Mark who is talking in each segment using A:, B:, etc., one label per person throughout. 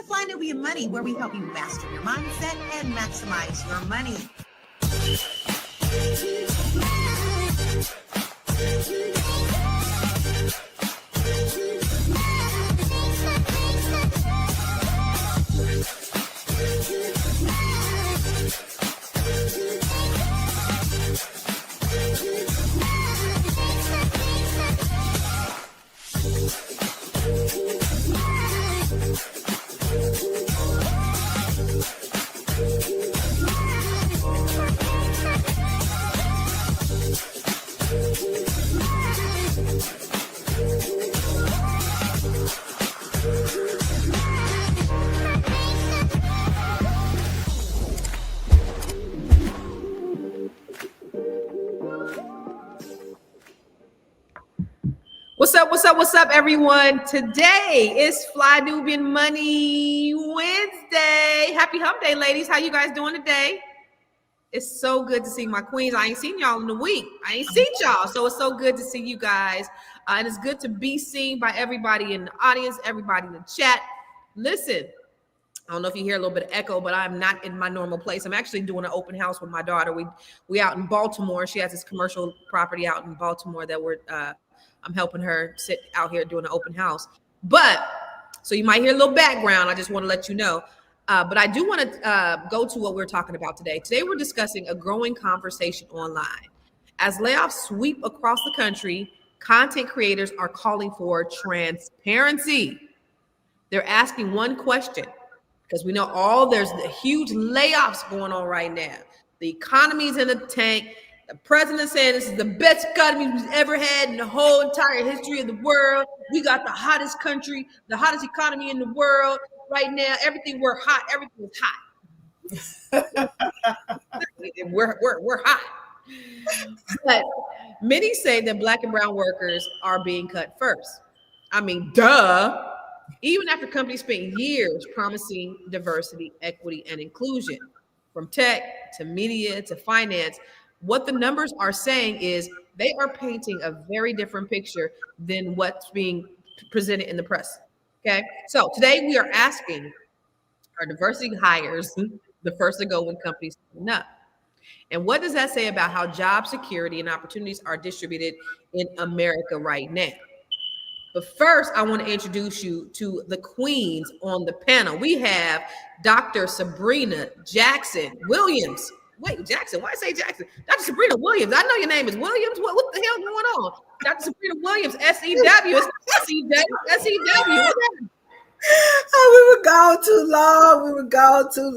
A: to Fly Nubian Money, where we help you master your mindset and maximize your money.
B: What's up, everyone? Today is Fly Nubian Money Wednesday. Happy hump day, ladies. How you guys doing today? It's so good to see my queens. I ain't seen y'all in a week. I ain't seen y'all. So it's so good to see you guys. And it's good to be seen by everybody in the audience, everybody in the chat. Listen, I don't know if you hear a little bit of echo, but I'm not in my normal place. I'm actually doing an open house with my daughter. We out in Baltimore. She has this commercial property out in Baltimore that I'm helping her sit out here doing an open house. But so you might hear a little background. I just want to let you know. But I do want to go to what we're talking about today. Today, we're discussing a growing conversation online. As layoffs sweep across the country, content creators are calling for transparency. They're asking one question, because we know there's the huge layoffs going on right now. The economy's in the tank. The president said this is the best economy we've ever had in the whole entire history of the world. We got the hottest country, the hottest economy in the world right now. Everything we're hot. Everything is hot. we're hot. But many say that Black and brown workers are being cut first. I mean, duh. Even after companies spent years promising diversity, equity, and inclusion, from tech to media to finance, what the numbers are saying is they are painting a very different picture than what's being presented in the press. Okay. So today we are asking, are diversity hires the first to go when companies open up? And what does that say about how job security and opportunities are distributed in America right now? But first, I want to introduce you to the queens on the panel. We have Dr. Sabrina Jackson Williams. Wait, Jackson, why say Jackson? Dr. Sabrina Williams. I know your name is Williams. What the hell going on? Dr. Sabrina Williams, SEW. It's SEW.
C: Oh, we were gone too long.
B: Jackson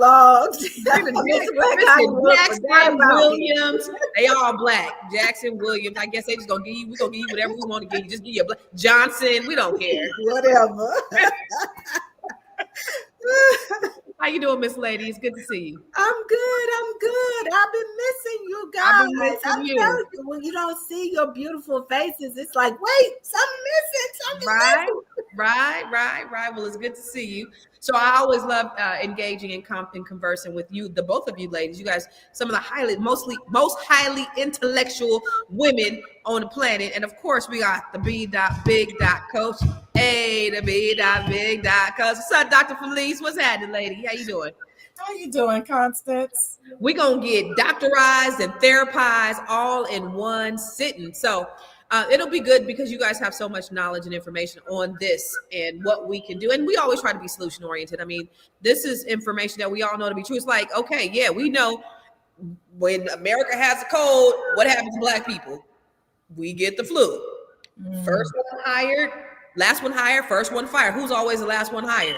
B: Williams. They all Black. Jackson Williams. I guess they just we're gonna give you whatever we want to give you. Just give you a Black. Johnson. We don't care.
C: Whatever.
B: How you doing, Miss Lady? It's good to see you.
C: I'm good. I've been missing you guys.
B: I've been missing you.
C: When you don't see your beautiful faces, it's like, wait, something missing.
B: Right. Well, it's good to see you. So I always love engaging and conversing with you, the both of you ladies. You guys, some of the most highly intellectual women on the planet. And of course, we got the B.Big Coach. Hey, the Big Coach. What's up, Dr. Felice? What's happening, lady? How you doing?
D: How you doing, Constance?
B: We're going to get doctorized and therapized all in one sitting. So it'll be good because you guys have so much knowledge and information on this and what we can do. And we always try to be solution oriented. I mean, this is information that we all know to be true. It's like, okay, yeah, we know when America has a cold, what happens to Black people? We get the flu. First one hired, last one hired, first one fired. Who's always the last one hired?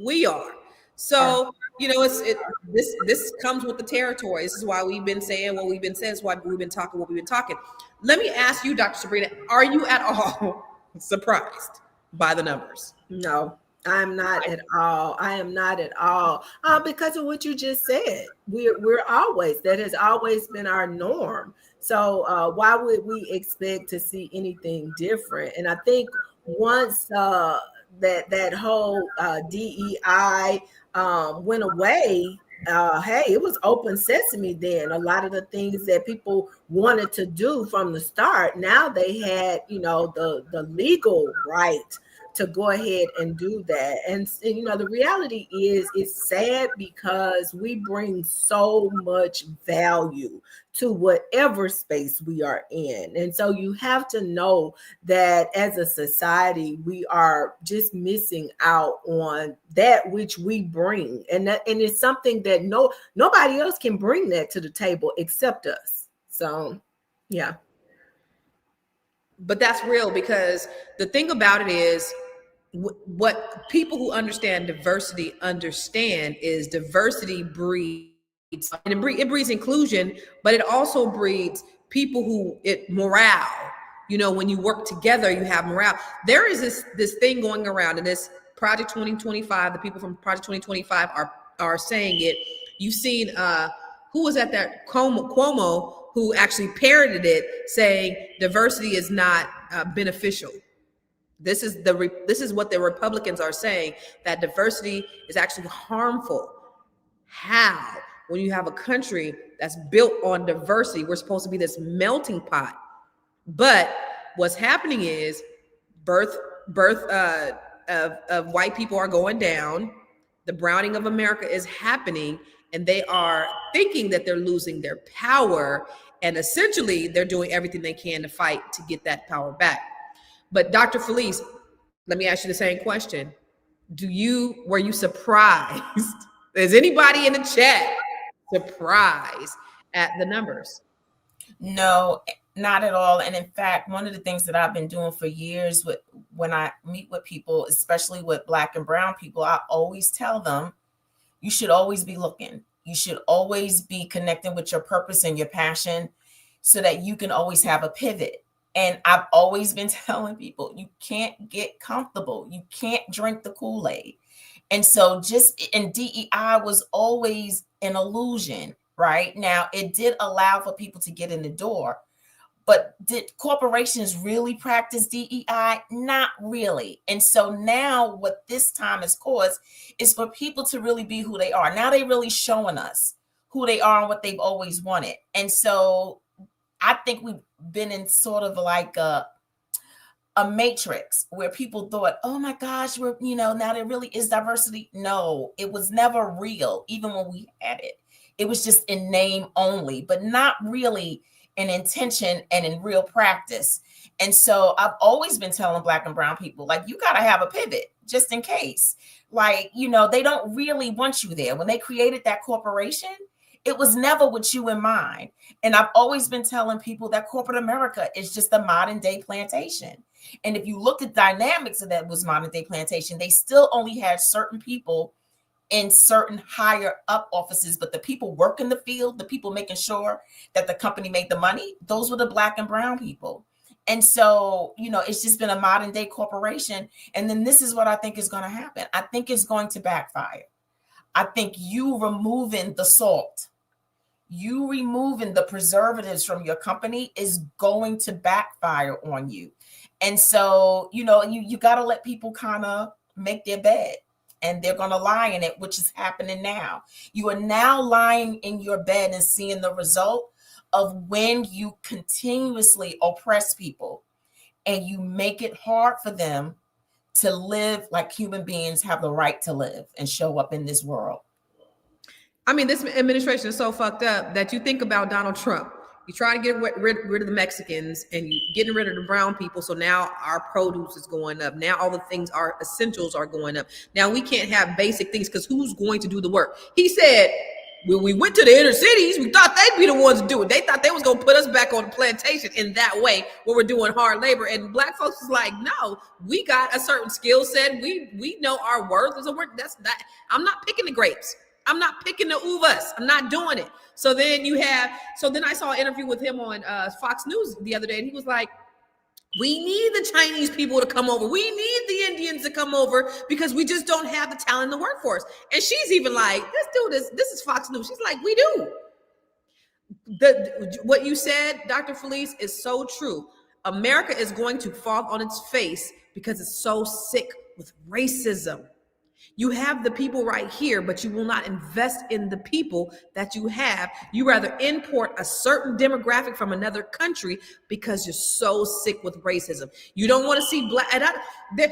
B: We are. So, you know, this comes with the territory. This is why we've been saying what we've been saying. This is why we've been talking what we've been talking. Let me ask you, Dr. Sabrina, are you at all surprised by the numbers?
C: No, I'm not at all. I am not at all. Because of what you just said. We're always, that has always been our norm. So why would we expect to see anything different? And I think once that whole DEI went away, hey, it was open sesame then. A lot of the things that people wanted to do from the start. Now they had, the legal right to go ahead and do that. And the reality is, it's sad because we bring so much value to whatever space we are in. And so you have to know that as a society, we are just missing out on that which we bring. And it's something that nobody else can bring that to the table except us. So, yeah.
B: But that's real, because the thing about it is, what people who understand diversity understand is diversity breeds, and it breeds inclusion, but it also breeds people morale. When you work together, you have morale. There is this thing going around, and this Project 2025, the people from Project 2025 are saying it. You've seen who was at that Cuomo, who actually parroted it, saying diversity is not beneficial. This is what the Republicans are saying, that diversity is actually harmful. How? When you have a country that's built on diversity, we're supposed to be this melting pot. But what's happening is birth of white people are going down. The browning of America is happening, and they are thinking that they're losing their power. And essentially, they're doing everything they can to fight to get that power back. But Dr. Felice, let me ask you the same question. Were you surprised? Is anybody in the chat surprised at the numbers?
D: No, not at all. And in fact, one of the things that I've been doing for years when I meet with people, especially with Black and brown people, I always tell them, you should always be looking. You should always be connecting with your purpose and your passion so that you can always have a pivot. And I've always been telling people, you can't get comfortable. You can't drink the Kool-Aid. And so DEI was always an illusion, right? Now, it did allow for people to get in the door, but did corporations really practice DEI? Not really. And so now what this time has caused is for people to really be who they are. Now they're really showing us who they are and what they've always wanted. And so I think we've been in sort of like a matrix where people thought, oh my gosh, now there really is diversity. No, it was never real. Even when we had it, it was just in name only, but not really in intention and in real practice. And so I've always been telling Black and brown people, like, you got to have a pivot just in case. Like, they don't really want you there. When they created that corporation, it was never with you in mind. And I've always been telling people that corporate America is just a modern day plantation. And if you look at dynamics of that was modern day plantation, they still only had certain people in certain higher up offices, but the people working the field, the people making sure that the company made the money, those were the Black and brown people. And so, it's just been a modern day corporation. And then this is what I think is going to happen. I think it's going to backfire. I think you removing the salt, you removing the preservatives from your company is going to backfire on you. And so, you got to let people kind of make their bed, and they're going to lie in it, which is happening now. You are now lying in your bed and seeing the result of when you continuously oppress people and you make it hard for them to live like human beings have the right to live and show up in this world.
B: I mean, this administration is so fucked up that you think about Donald Trump. You try to get rid of the Mexicans and you getting rid of the brown people. So now our produce is going up. Now all the things, our essentials are going up. Now we can't have basic things because who's going to do the work? He said, when we went to the inner cities, we thought they'd be the ones to do it. They thought they was going to put us back on the plantation in that way where we're doing hard labor. And Black folks is like, no, we got a certain skill set. We know our worth. So I'm not picking the grapes. I'm not picking the uvas. I'm not doing it. So then I saw an interview with him on Fox News the other day, and he was like, we need the Chinese people to come over. We need the Indians to come over because we just don't have the talent in the workforce. And she's even like, this is Fox News. She's like, we do. What you said, Dr. Felice, is so true. America is going to fall on its face because it's so sick with racism. You have the people right here, but you will not invest in the people that you have. You rather import a certain demographic from another country because you're so sick with racism. You don't want to see black. And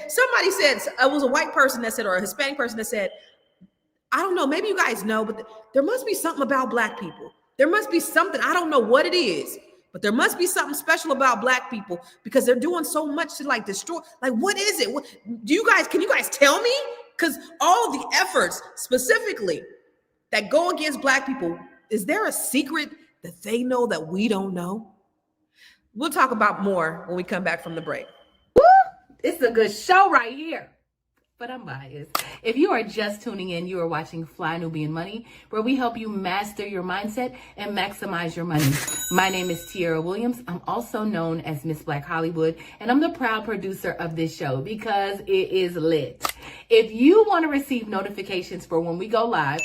B: somebody said, it was a white person that said, or a Hispanic person that said, I don't know, maybe you guys know, but there must be something about black people. There must be something, I don't know what it is, but there must be something special about black people because they're doing so much to like destroy. Like, what is it? Can you guys tell me? Because all the efforts specifically that go against black people, is there a secret that they know that we don't know? We'll talk about more when we come back from the break.
E: Woo! It's a good show right here. But I'm biased. If you are just tuning in, you are watching Fly Nubian Money, where we help you master your mindset and maximize your money. My name is Tiara Williams. I'm also known as Miss Black Hollywood, and I'm the proud producer of this show because it is lit. If you want to receive notifications for when we go live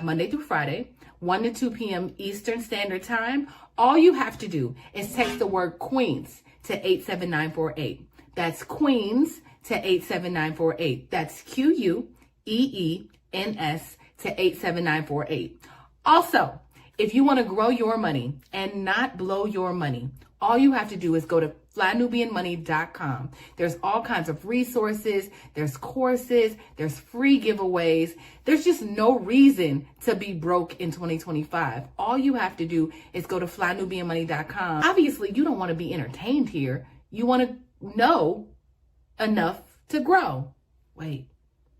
E: Monday through Friday, 1 to 2 p.m. Eastern Standard Time. All you have to do is text the word Queens to 87948. That's Queens to 87948. That's QUEENS to 87948. Also, if you want to grow your money and not blow your money, all you have to do is go to flynubianmoney.com. There's all kinds of resources, there's courses, there's free giveaways. There's just no reason to be broke in 2025. All you have to do is go to flynubianmoney.com. Obviously, you don't want to be entertained here. You want to know enough to grow. Wait,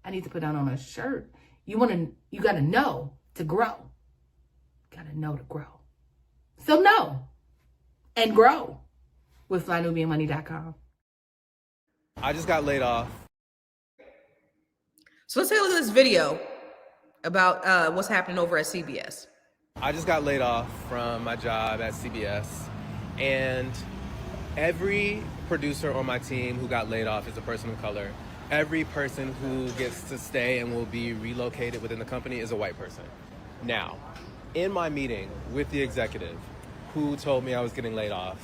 E: I need to put that on a shirt. You got to know to grow. Got to know to grow. So know and grow with flynubianmoney.com.
F: I just got laid off.
B: So let's take a look at this video about what's happening over at CBS.
F: I just got laid off from my job at CBS, and every producer on my team who got laid off is a person of color. Every person who gets to stay and will be relocated within the company is a white person. Now, in my meeting with the executive who told me I was getting laid off,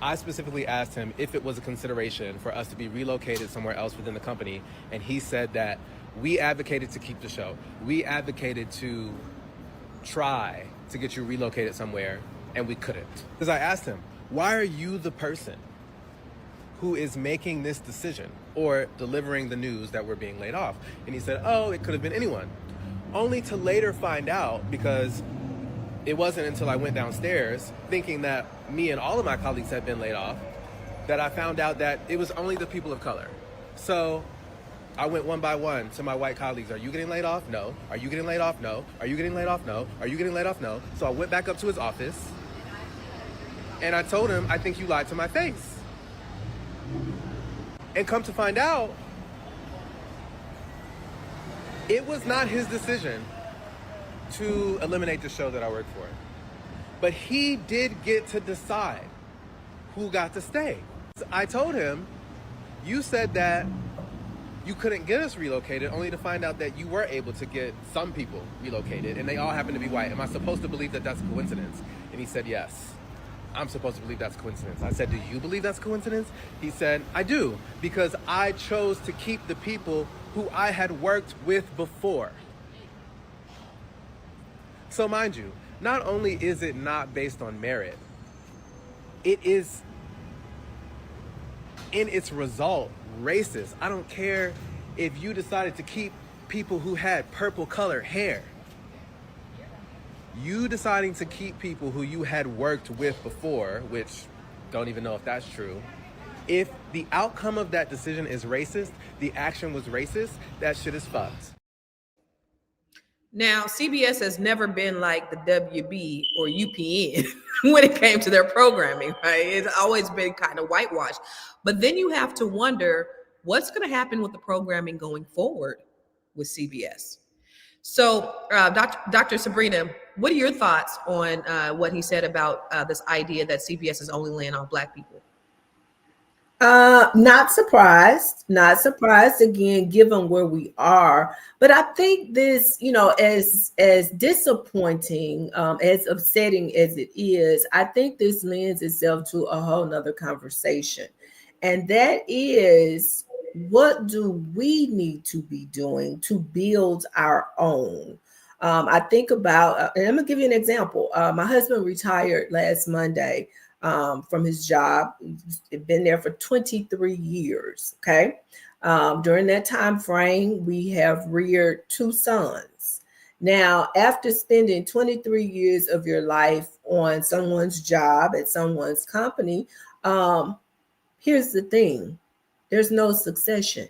F: I specifically asked him if it was a consideration for us to be relocated somewhere else within the company, and he said that we advocated to keep the show. We advocated to try to get you relocated somewhere, and we couldn't. Because I asked him, why are you the person who is making this decision or delivering the news that we're being laid off? And he said, oh, it could have been anyone. Only to later find out, because it wasn't until I went downstairs thinking that me and all of my colleagues had been laid off, that I found out that it was only the people of color. So I went one by one to my white colleagues. Are you getting laid off? No. Are you getting laid off? No. Are you getting laid off? No. Are you getting laid off? No. So I went back up to his office and I told him, I think you lied to my face. And come to find out, it was not his decision to eliminate the show that I worked for. But he did get to decide who got to stay. I told him, you said that you couldn't get us relocated, only to find out that you were able to get some people relocated, and they all happen to be white. Am I supposed to believe that that's a coincidence? And he said, yes. I'm supposed to believe that's coincidence. I said, do you believe that's coincidence? He said, I do, because I chose to keep the people who I had worked with before. So mind you, not only is it not based on merit, it is in its result racist. I don't care if you decided to keep people who had purple colored hair. You deciding to keep people who you had worked with before, which don't even know if that's true. If the outcome of that decision is racist, the action was racist, that shit is fucked.
B: Now, CBS has never been like the WB or UPN when it came to their programming, right? It's always been kind of whitewashed. But then you have to wonder what's going to happen with the programming going forward with CBS. So, Dr. Sabrina, what are your thoughts on what he said about this idea that CBS is only laying off Black people?
C: Not surprised again, given where we are. But I think this, as disappointing, as upsetting as it is, I think this lends itself to a whole nother conversation. And that is, what do we need to be doing to build our own? I think about, and I'm gonna give you an example. My husband retired last Monday from his job. He's been there for 23 years. Okay. During that time frame, we have reared 2 sons. Now, after spending 23 years of your life on someone's job at someone's company, here's the thing: there's no succession.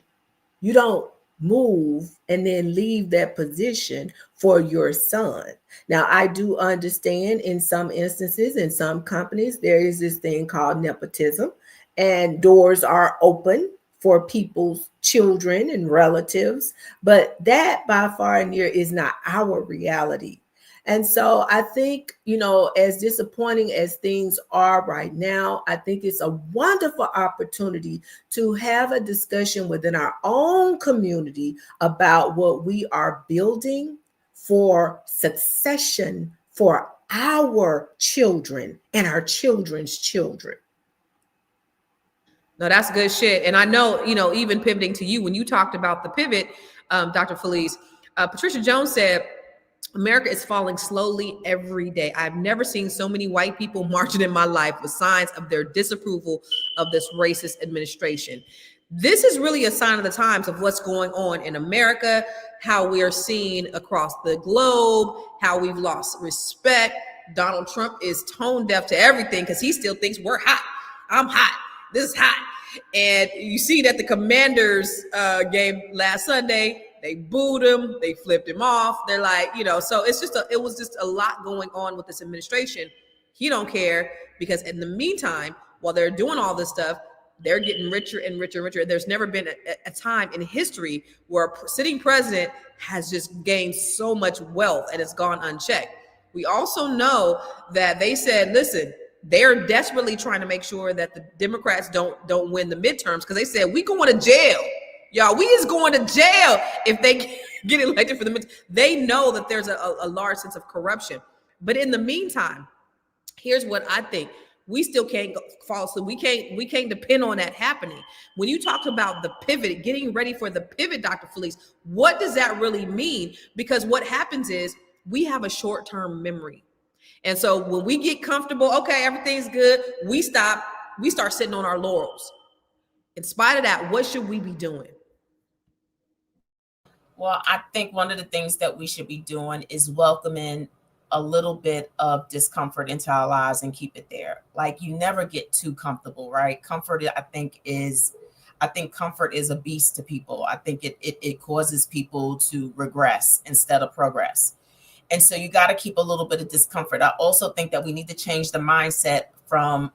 C: You don't move and then leave that position for your son. Now, I do understand in some instances, in some companies, there is this thing called nepotism, and doors are open for people's children and relatives, but that by far and near is not our reality. And so I think, as disappointing as things are right now, I think it's a wonderful opportunity to have a discussion within our own community about what we are building for succession for our children and our children's children.
B: No, that's good shit. And I know, even pivoting to you, when you talked about the pivot, Dr. Felice, Patricia Jones said, America is falling slowly every day. I've never seen so many white people marching in my life with signs of their disapproval of this racist administration. This is really a sign of the times of what's going on in America, how we are seen across the globe, how we've lost respect. Donald Trump is tone deaf to everything because he still thinks we're hot. I'm hot. This is hot. And you see that the Commanders game last Sunday, they booed him, they flipped him off. They're like, so it was just a lot going on with this administration. He don't care because in the meantime, while they're doing all this stuff, they're getting richer and richer and richer. There's never been a time in history where a sitting president has just gained so much wealth and it's gone unchecked. We also know that they said, listen, they're desperately trying to make sure that the Democrats don't win the midterms because they said we going to jail. Y'all, we is going to jail if they get elected for the midterms. They know that there's a large sense of corruption. But in the meantime, here's what I think. We still can't fall asleep. We can't depend on that happening. When you talk about the pivot, getting ready for the pivot, Dr. Felice, what does that really mean? Because what happens is we have a short-term memory. And so when we get comfortable, okay, everything's good, we start sitting on our laurels. In spite of that, what should we be doing?
D: Well, I think one of the things that we should be doing is welcoming a little bit of discomfort into our lives and keep it there. Like, you never get too comfortable, right? Comfort, I think comfort is a beast to people. I think it causes people to regress instead of progress. And so you got to keep a little bit of discomfort. I also think that we need to change the mindset from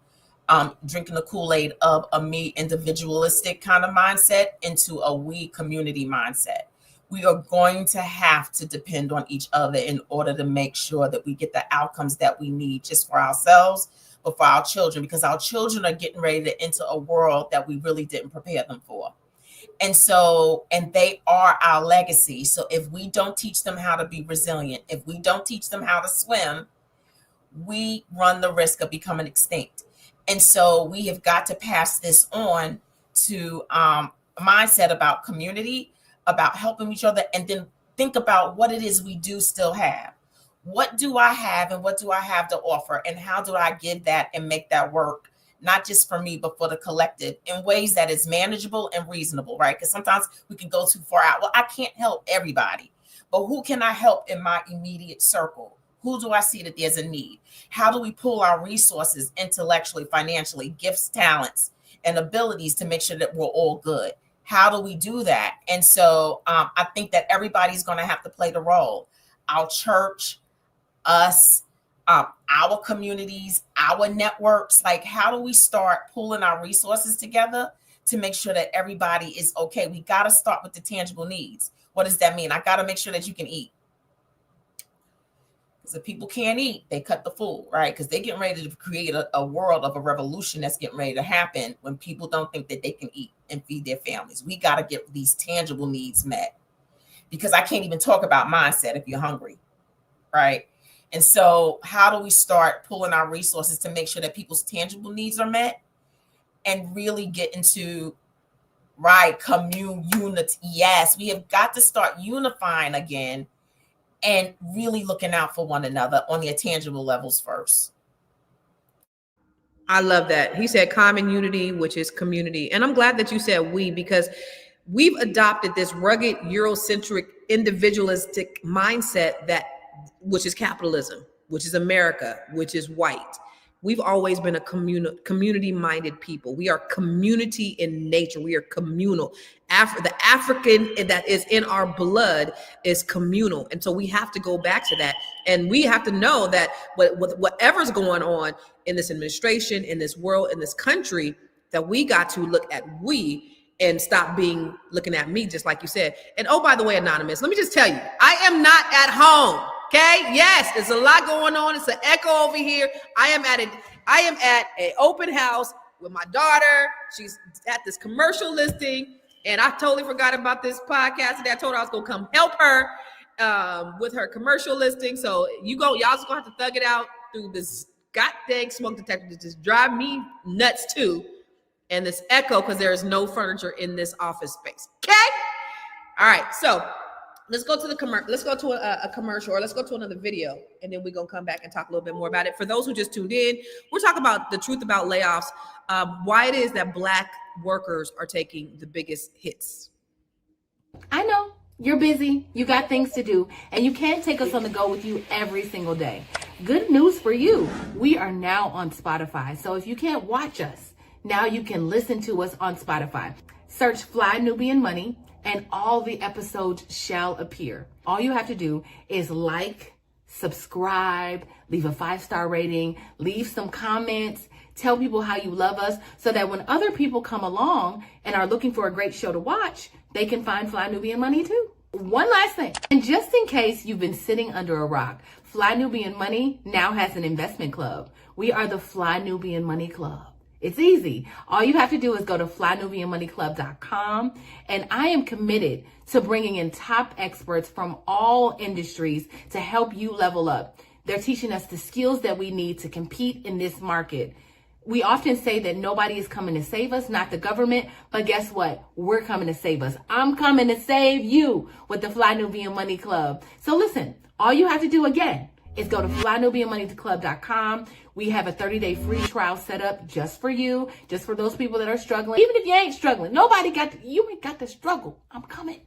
D: drinking the Kool-Aid of a me individualistic kind of mindset into a we community mindset. We are going to have to depend on each other in order to make sure that we get the outcomes that we need just for ourselves, but for our children, because our children are getting ready to enter a world that we really didn't prepare them for. And they are our legacy. So if we don't teach them how to be resilient, if we don't teach them how to swim, we run the risk of becoming extinct. And so we have got to pass this on to a mindset about community, about helping each other, and then think about what it is we do still have. What do I have and what do I have to offer? And how do I give that and make that work, not just for me, but for the collective in ways that is manageable and reasonable, right? Because sometimes we can go too far out. Well, I can't help everybody, but who can I help in my immediate circle? Who do I see that there's a need? How do we pull our resources intellectually, financially, gifts, talents, and abilities to make sure that we're all good? How do we do that? And so I think that everybody's going to have to play the role. Our church, us, our communities, our networks. Like, how do we start pulling our resources together to make sure that everybody is okay? We got to start with the tangible needs. What does that mean? I got to make sure that you can eat. Because if people can't eat, they cut the food, right? Because they're getting ready to create a world of a revolution that's getting ready to happen when people don't think that they can eat and feed their families. We got to get these tangible needs met, because I can't even talk about mindset if you're hungry, right? And so how do we start pulling our resources to make sure that people's tangible needs are met and really get into Right. Unity. Yes. We have got to start unifying again and really looking out for one another on the tangible levels first.
B: I love that. He said common unity, which is community. And I'm glad that you said we, because we've adopted this rugged Eurocentric individualistic mindset which is capitalism, which is America, which is white. We've always been a community-minded people. We are community in nature. We are communal. The African that is in our blood is communal. And so we have to go back to that. And we have to know that whatever's going on in this administration, in this world, in this country, that we got to look at and stop looking at me, just like you said. And oh, by the way, Anonymous, let me just tell you, I am not at home. Okay. Yes, there's a lot going on. It's an echo over here. I am at an open house with my daughter. She's at this commercial listing, and I totally forgot about this podcast today. I told her I was gonna come help her with her commercial listing. So y'all just gonna have to thug it out through this goddamn smoke detector that just drive me nuts too, and this echo because there is no furniture in this office space. Okay. All right. So let's go to a commercial, or let's go to another video, and then we're going to come back and talk a little bit more about it. For those who just tuned in, we're talking about the truth about layoffs, why it is that Black workers are taking the biggest hits.
E: I know you're busy, you got things to do, and you can't take us on the go with you every single day. Good news for you. We are now on Spotify. So if you can't watch us, now you can listen to us on Spotify. Search Fly Nubian Money, and all the episodes shall appear. All you have to do is like, subscribe, leave a 5-star rating, leave some comments, tell people how you love us, so that when other people come along and are looking for a great show to watch, they can find Fly Nubian Money too. One last thing, and just in case you've been sitting under a rock, Fly Nubian Money now has an investment club. We are the Fly Nubian Money Club. It's easy. All you have to do is go to flynubianmoneyclub.com, and I am committed to bringing in top experts from all industries to help you level up. They're teaching us the skills that we need to compete in this market. We often say that nobody is coming to save us, not the government, but guess what? We're coming to save us. I'm coming to save you with the Fly Nubian Money Club. So listen, all you have to do again is go to flynubianmoneyclub.com. We have a 30-day free trial set up just for you, just for those people that are struggling. Even if you ain't struggling, you ain't got to struggle. I'm coming.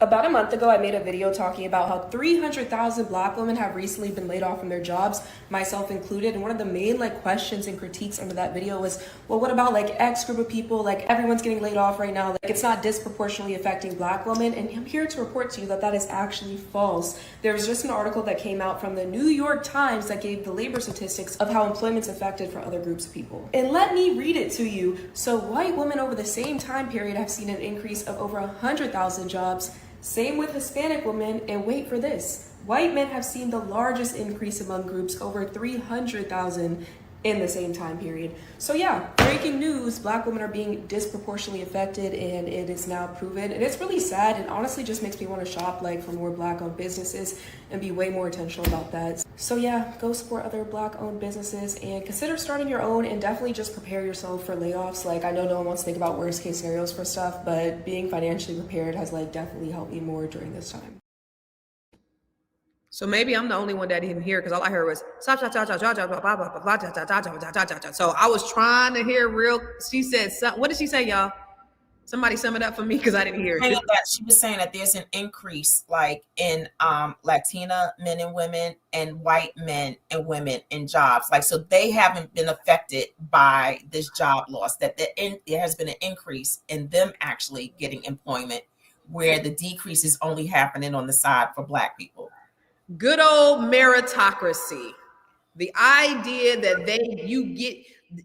G: About a month ago, I made a video talking about how 300,000 Black women have recently been laid off from their jobs, myself included. And one of the main questions and critiques under that video was, well, what about X group of people? Everyone's getting laid off right now. It's not disproportionately affecting Black women. And I'm here to report to you that that is actually false. There was just an article that came out from the New York Times that gave the labor statistics of how employment's affected for other groups of people. And let me read it to you. So white women over the same time period have seen an increase of over 100,000 jobs. Same with Hispanic women, and wait for this, white men have seen the largest increase among groups, over 300,000 in the same time period. So yeah, breaking news, Black women are being disproportionately affected, and it is now proven. And it's really sad, and honestly just makes me want to shop for more Black-owned businesses and be way more intentional about that. So yeah, go support other Black-owned businesses and consider starting your own, and definitely just prepare yourself for layoffs. I know no one wants to think about worst case scenarios for stuff, but being financially prepared has definitely helped me more during this time.
B: So maybe I'm the only one that didn't hear, because all I heard was stop. So I was trying to hear she said, what did she say, y'all? Somebody sum it up for me, because I didn't hear it.
D: She was saying that there's an increase in Latina men and women and white men and women in jobs. So they haven't been affected by this job loss, that there has been an increase in them actually getting employment, where the decrease is only happening on the side for Black people.
B: Good old meritocracy. The idea that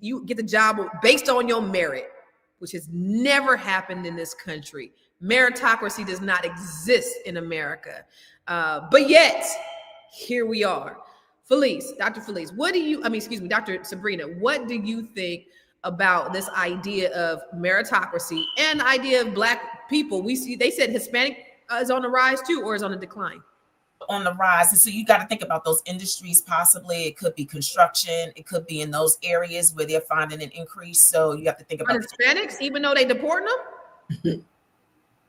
B: you get the job based on your merit, which has never happened in this country. Meritocracy does not exist in America. But yet, here we are. Dr. Felice, Dr. Sabrina, what do you think about this idea of meritocracy and the idea of Black people? They said Hispanic is on the rise too, or is on the decline?
D: On the rise. And so you got to think about those industries. Possibly it could be construction, it could be in those areas where they're finding an increase. So you have to think about
B: Hispanics, even though they deporting them.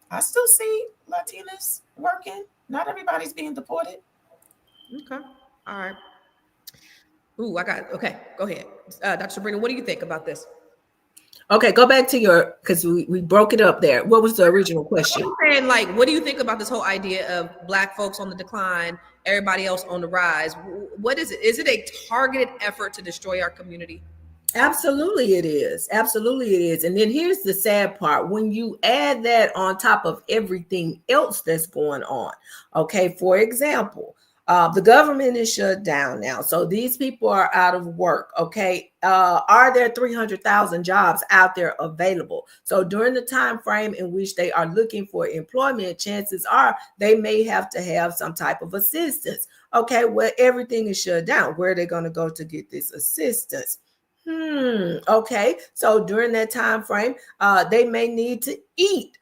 D: I still see Latinas working. Not everybody's being deported.
B: Okay. All right. Ooh, okay, go ahead. Dr. Sabrina, what do you think about this?
C: Okay, go back to your, because we broke it up there. What was the original question?
B: I'm saying, like, what do you think about this whole idea of Black folks on the decline, everybody else on the rise? What is it? Is it a targeted effort to destroy our community?
C: Absolutely it is. Absolutely it is. And then here's the sad part. When you add that on top of everything else that's going on, okay, for example, the government is shut down now. So these people are out of work, okay? Are there 300,000 jobs out there available? So during the time frame in which they are looking for employment, chances are they may have to have some type of assistance. Okay, well, everything is shut down. Where are they going to go to get this assistance? Okay. So during that time frame, they may need to eat.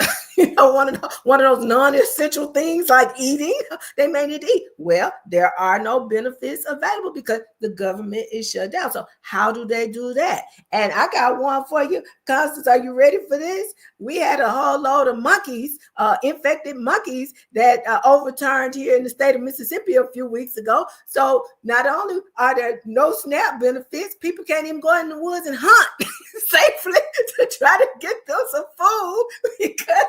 C: One of those non-essential things like eating. They may need to eat. Well, there are no benefits available because the government is shut down. So how do they do that? And I got one for you. Constance, are you ready for this? We had a whole load of monkeys, infected monkeys that overturned here in the state of Mississippi a few weeks ago. So not only are there no SNAP benefits, people can't even go in the woods and hunt safely to try to get them some food because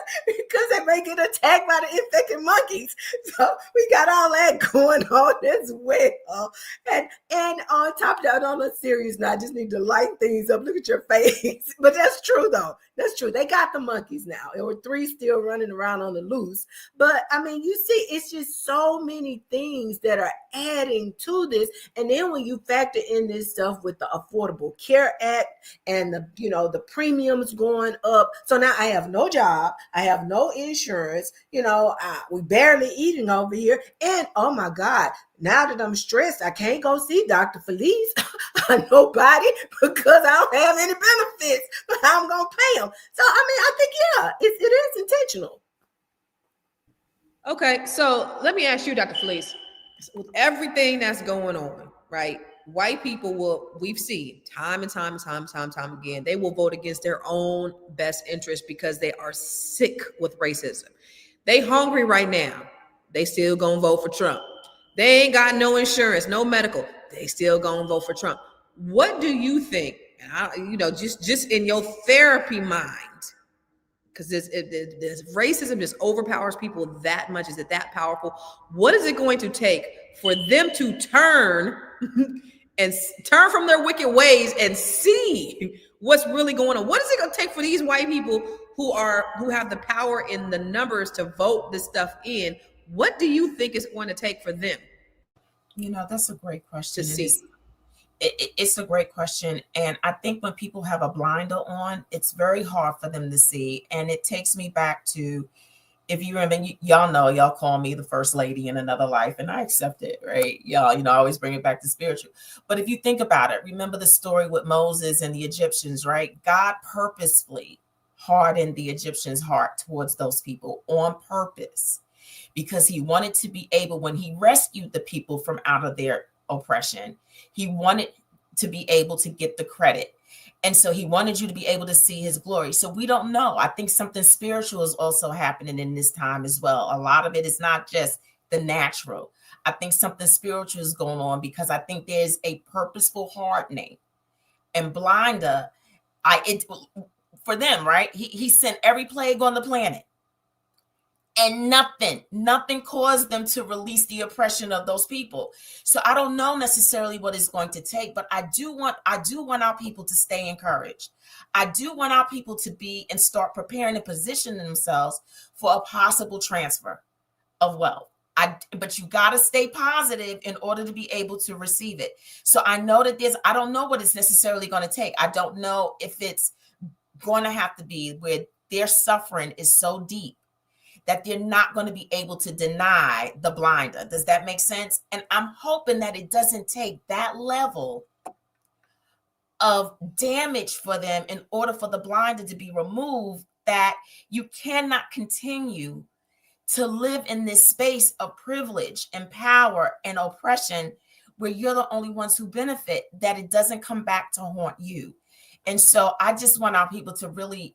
C: they may get attacked by the infected monkeys. So we got all that going on as well. And on top of that, on a serious note, I just need to lighten things up. Look at your face. But that's true, though. That's true. They got the monkeys now. There were 3 still running around on the loose. But I mean, you see, it's just so many things that are adding to this. And then when you factor in this stuff with the Affordable Care Act and the premiums going up. So now I have no job. I have no insurance. We barely eating over here. And oh my God, now that I'm stressed, I can't go see Dr. Felice or nobody because I don't have any benefits. But I'm going to pay them. So, I mean, I think, yeah, it is intentional.
B: Okay, so let me ask you, Dr. Felice, with everything that's going on, right? White people we've seen time and time again, they will vote against their own best interest because they are sick with racism. They hungry right now. They still gonna vote for Trump. They ain't got no insurance, no medical. They still gonna vote for Trump. What do you think? Just in your therapy mind, because this racism just overpowers people that much. Is it that powerful? What is it going to take for them to turn and turn from their wicked ways and see what's really going on? What is it going to take for these white people who have the power in the numbers to vote this stuff in? What do you think it's going to take for them?
D: That's a great question.
B: To see.
D: It's a great question. And I think when people have a blinder on, it's very hard for them to see. And it takes me back to, if you remember, y'all know, y'all call me the first lady in another life, and I accept it, right? Y'all, I always bring it back to spiritual. But if you think about it, remember the story with Moses and the Egyptians, right? God purposefully hardened the Egyptians' heart towards those people on purpose, because he wanted to be able, when he rescued the people from out of their oppression, he wanted to be able to get the credit. And so he wanted you to be able to see his glory. So we don't know. I think something spiritual is also happening in this time as well. A lot of it is not just the natural. I think something spiritual is going on, because I think there's a purposeful hardening and blinder. For them, right? He sent every plague on the planet. And nothing caused them to release the oppression of those people. So I don't know necessarily what it's going to take, but I do want our people to stay encouraged. I do want our people to be and start preparing and positioning themselves for a possible transfer of wealth. But you got to stay positive in order to be able to receive it. So I know that I don't know what it's necessarily going to take. I don't know if it's going to have to be where their suffering is so deep that they're not going to be able to deny the blinder. Does that make sense? And I'm hoping that it doesn't take that level of damage for them in order for the blinder to be removed, that you cannot continue to live in this space of privilege and power and oppression where you're the only ones who benefit, that it doesn't come back to haunt you. And so I just want our people to really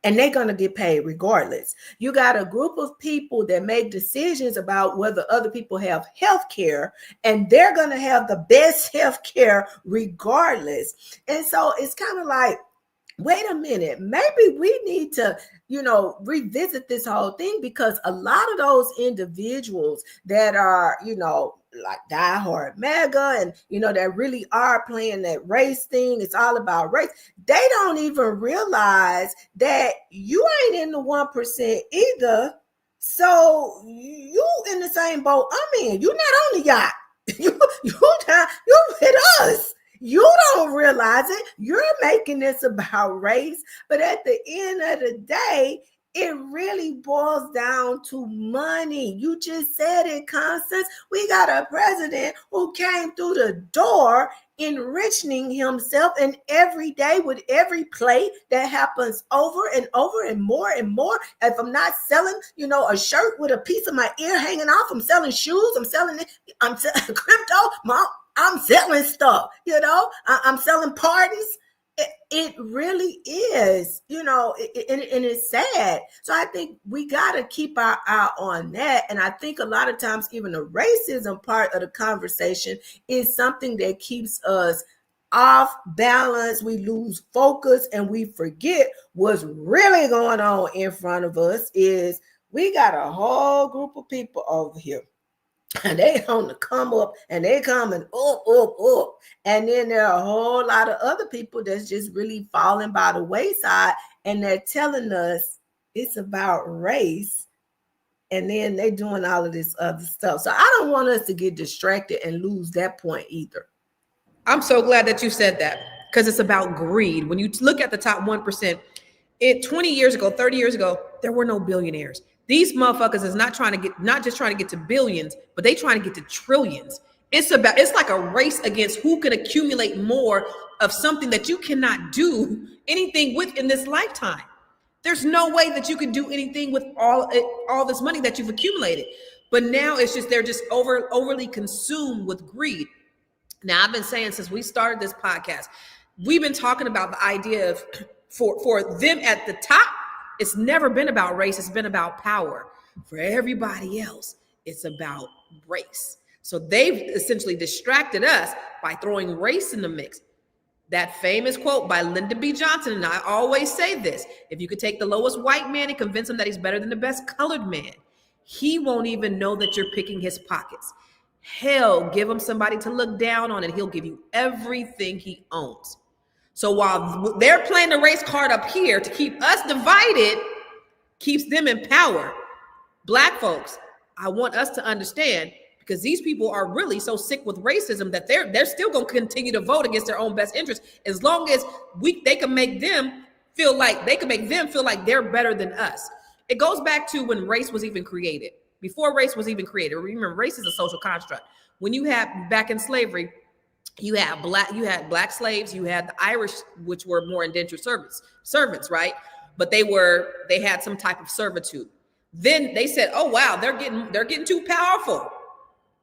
C: and they're going to get paid regardless. You got a group of people that make decisions about whether other people have health care, and they're going to have the best health care regardless. And so it's kind of like, wait a minute, maybe we need to, revisit this whole thing, because a lot of those individuals that are, like diehard MAGA and, that really are playing that race thing, it's all about race. They don't even realize that you ain't in the 1% either. So you in the same boat I'm in. You're not on the yacht. You with us. You don't realize it. You're making this about race. But at the end of the day, it really boils down to money. You just said it, Constance. We got a president who came through the door enriching himself, and every day with every play that happens over and over and more and more. If I'm not selling, a shirt with a piece of my ear hanging off, I'm selling shoes, I'm selling crypto, I'm selling stuff, I'm selling pardons. It really is, and it's sad. So I think we got to keep our eye on that. And I think a lot of times even the racism part of the conversation is something that keeps us off balance. We lose focus and we forget what's really going on in front of us. Is we got a whole group of people over here, and they on the come up, and they coming up. And then there are a whole lot of other people that's just really falling by the wayside, and they're telling us it's about race. And then they're doing all of this other stuff. So I don't want us to get distracted and lose that point either.
B: I'm so glad that you said that, because it's about greed. When you look at the top 1%, 20 years ago, 30 years ago, there were no billionaires. These motherfuckers is not just trying to get to billions, but they trying to get to trillions. It's like a race against who can accumulate more of something that you cannot do anything with in this lifetime. There's no way that you can do anything with all this money that you've accumulated. But now it's just, they're just overly consumed with greed. Now, I've been saying since we started this podcast, we've been talking about the idea of for them at the top, it's never been about race. It's been about power. For everybody else, it's about race. So they've essentially distracted us by throwing race in the mix. That famous quote by Lyndon B. Johnson, and I always say this: if you could take the lowest white man and convince him that he's better than the best colored man, he won't even know that you're picking his pockets. Hell, give him somebody to look down on, and he'll give you everything he owns. So while they're playing the race card up here to keep us divided, keeps them in power. Black folks, I want us to understand, because these people are really so sick with racism that they're still going to continue to vote against their own best interests, as long as they can make them feel like they're better than us. It goes back to when race was even created. Before race was even created, remember, race is a social construct. When you had back in slavery, you had black slaves, you had the Irish, which were more indentured servants, right? But they had some type of servitude. Then they said, oh wow, they're getting too powerful.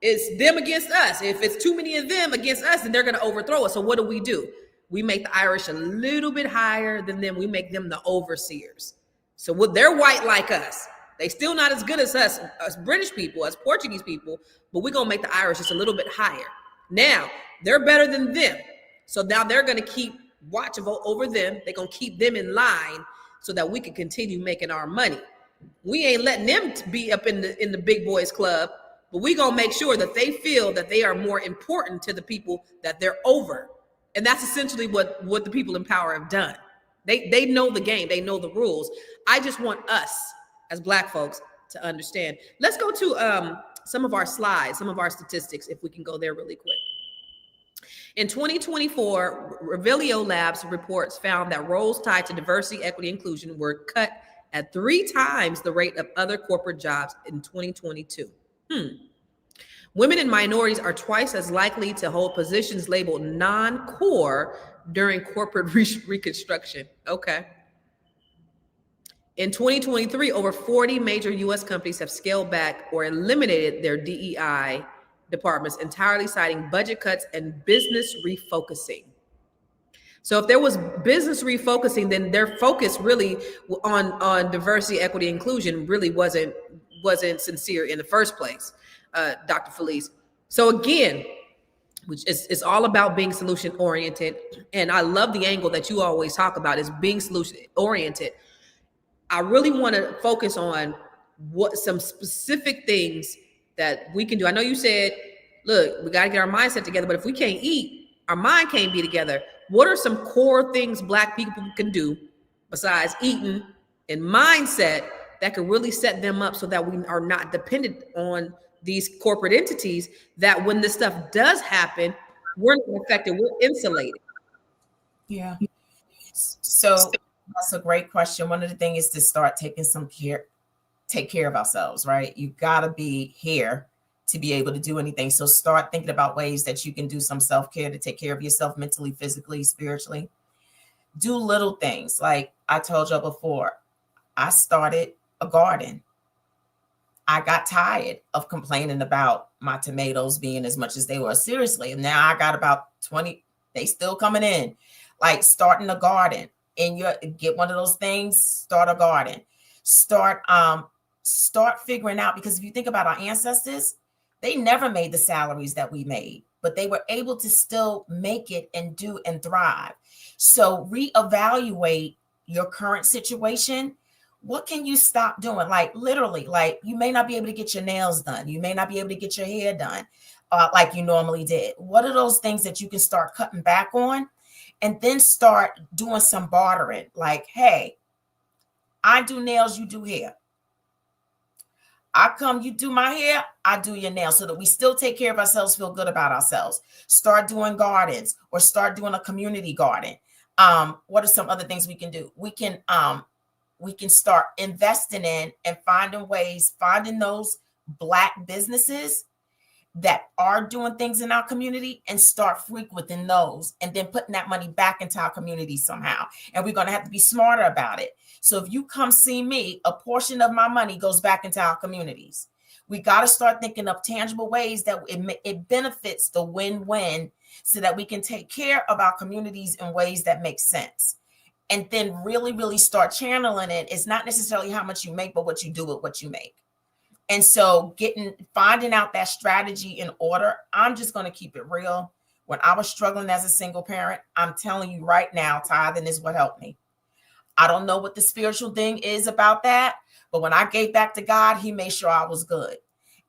B: It's them against us. If it's too many of them against us, then they're going to overthrow us. So what do? We make the Irish a little bit higher than them. We make them the overseers. So they're white like us. They still not as good as us British people, as Portuguese people, but we're going to make the Irish just a little bit higher. Now, they're better than them. So now they're going to keep watch over them. They're going to keep them in line so that we can continue making our money. We ain't letting them be up in the big boys club, but we going to make sure that they feel that they are more important to the people that they're over. And that's essentially what the people in power have done. They know the game. They know the rules. I just want us as Black folks to understand. Let's go to some of our slides, some of our statistics, if we can go there really quick. In 2024, Revelio Labs reports found that roles tied to diversity, equity, inclusion were cut at 3 times the rate of other corporate jobs in 2022. Women and minorities are twice as likely to hold positions labeled non-core during corporate reconstruction. Okay. In 2023, over 40 major U.S. companies have scaled back or eliminated their DEI departments, entirely citing budget cuts and business refocusing. So if there was business refocusing, then their focus really on diversity, equity, inclusion really wasn't sincere in the first place, Dr. Felice. So again, which is it's all about being solution oriented, and I love the angle that you always talk about is being solution oriented. I really want to focus on what some specific things that we can do. I know you said, look, we got to get our mindset together, but if we can't eat, our mind can't be together. What are some core things Black people can do besides eating and mindset that could really set them up so that we are not dependent on these corporate entities, that when this stuff does happen, we're not affected, we're insulated?
D: Yeah. So that's a great question. One of the things is to start taking take care of ourselves, right? You got to be here to be able to do anything. So start thinking about ways that you can do some self-care to take care of yourself mentally, physically, spiritually. Do little things. Like I told you before, I started a garden. I got tired of complaining about my tomatoes being as much as they were. Seriously. And now I got about 20, they still coming in. Like starting a garden, and you get one of those things, start a garden. Start figuring out, because if you think about our ancestors, they never made the salaries that we made, but they were able to still make it and do and thrive. So reevaluate your current situation. What can you stop doing? Like literally, like you may not be able to get your nails done. You may not be able to get your hair done like you normally did. What are those things that you can start cutting back on? And then start doing some bartering. Like, hey, I do nails, you do hair. I come, you do my hair, I do your nails, so that we still take care of ourselves, feel good about ourselves. Start doing gardens, or start doing a community garden. What are some other things we can do? We can start investing in and finding those Black businesses that are doing things in our community, and start frequenting those, and then putting that money back into our community somehow. And we're going to have to be smarter about it. So if you come see me, a portion of my money goes back into our communities. We got to start thinking of tangible ways that it benefits the win-win, so that we can take care of our communities in ways that make sense. And then really, really start channeling it. It's not necessarily how much you make, but what you do with what you make. And so finding out that strategy in order. I'm just going to keep it real. When I was struggling as a single parent, I'm telling you right now, tithing is what helped me. I don't know what the spiritual thing is about that, but when I gave back to God, he made sure I was good.